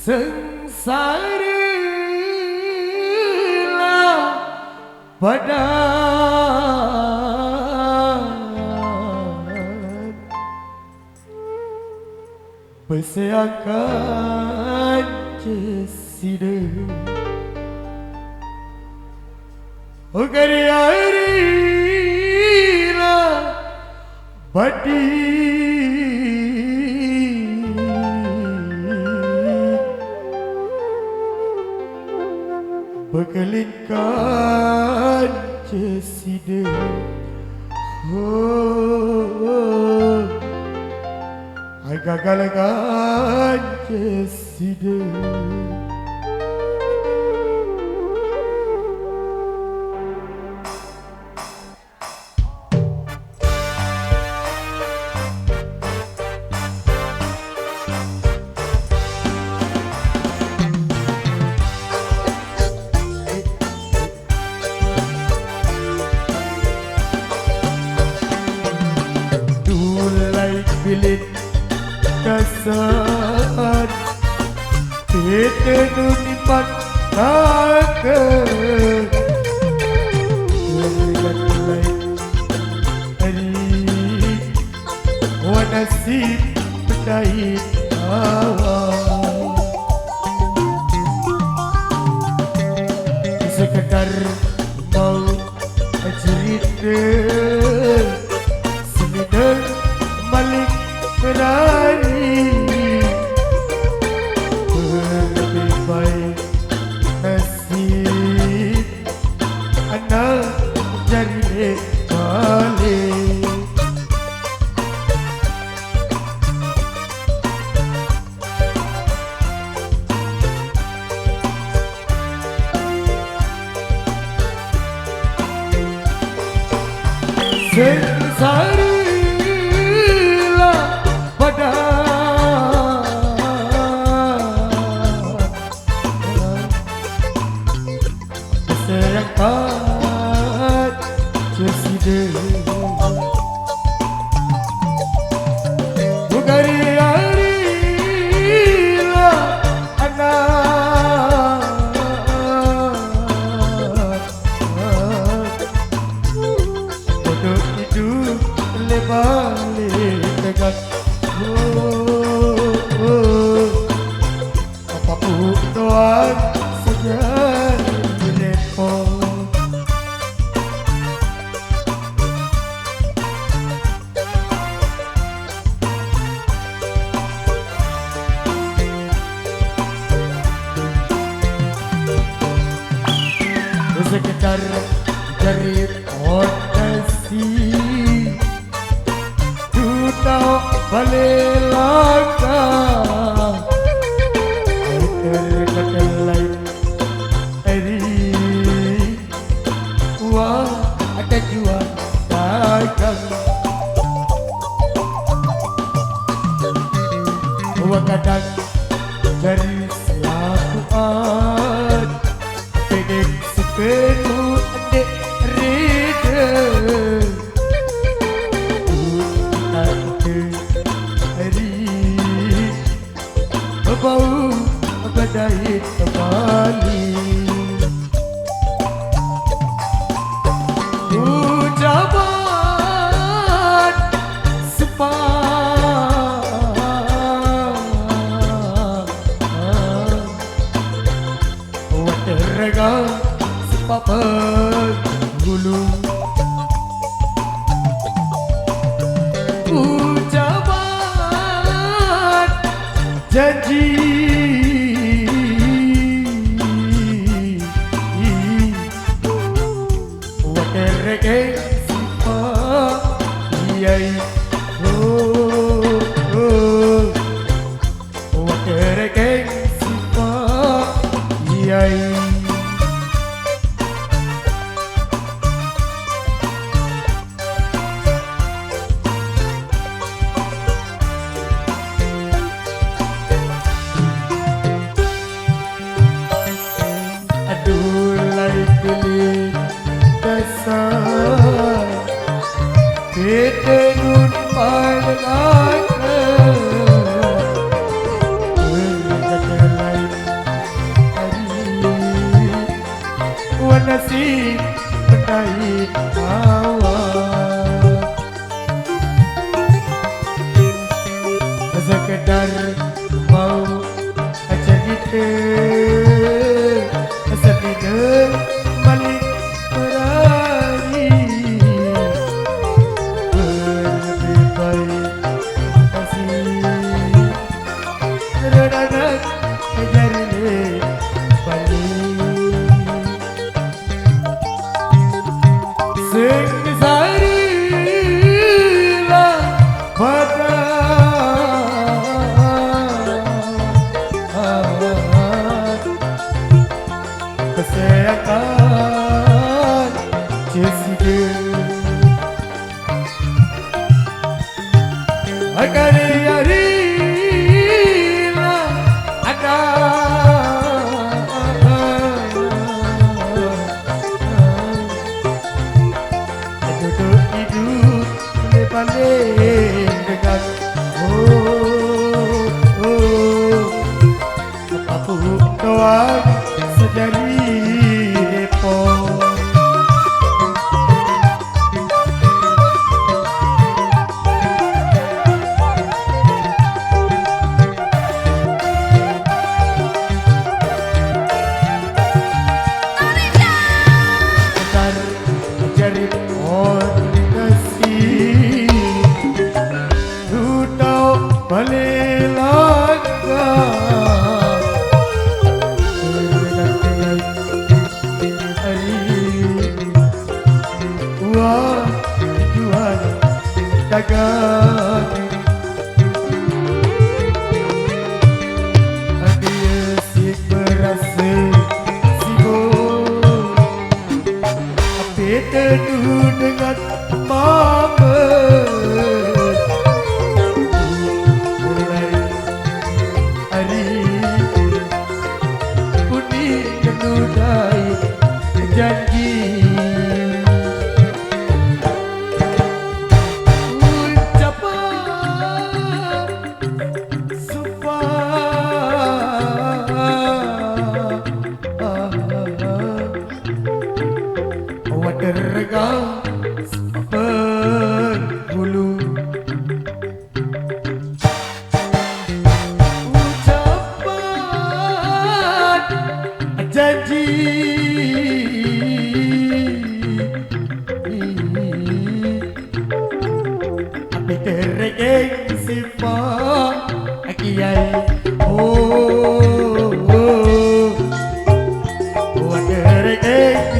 sengsaralah pada persiakan cesida Ogariarilah badi Bekelingkan cesida Gagalkan cesida Bilik kasar kita nunipat naga Berikan lain hari Wanasib berdait awal Sekadar mau cerita Semina balik berani Lebih baik nasib anak jadi balik Sengsara Seyakat cesida Ogariarilah anak Bodoh hidup lebalik tegak Apapun Tuhan saja Sekedar dari fondasi Tu tahu balik langkah Kata lain hari Wah ada jual dagang Wah kadang dari selakuan Pedek penuh adik reda Untuk hari Bau badai kembali Ucapan sepah Waterga Papa Gulu Ucapan janji Watereke sifat Iyai Watereke sifat Iyai Kita nun pada lain si mendai awak sekedar mau cerita sedih balik berani lebih baik kasih redanak kejar sing sarilah pada kesehatan Jessica agar yarilah ada duduk hidup pandai dekat apa doa sejari depo jari dagang dia si berasa sibuk tapi teduh dengan mama mulai hari kuning menudai janji tergang penghulu ucapan janji tapi tergeng sifat kiai tergeng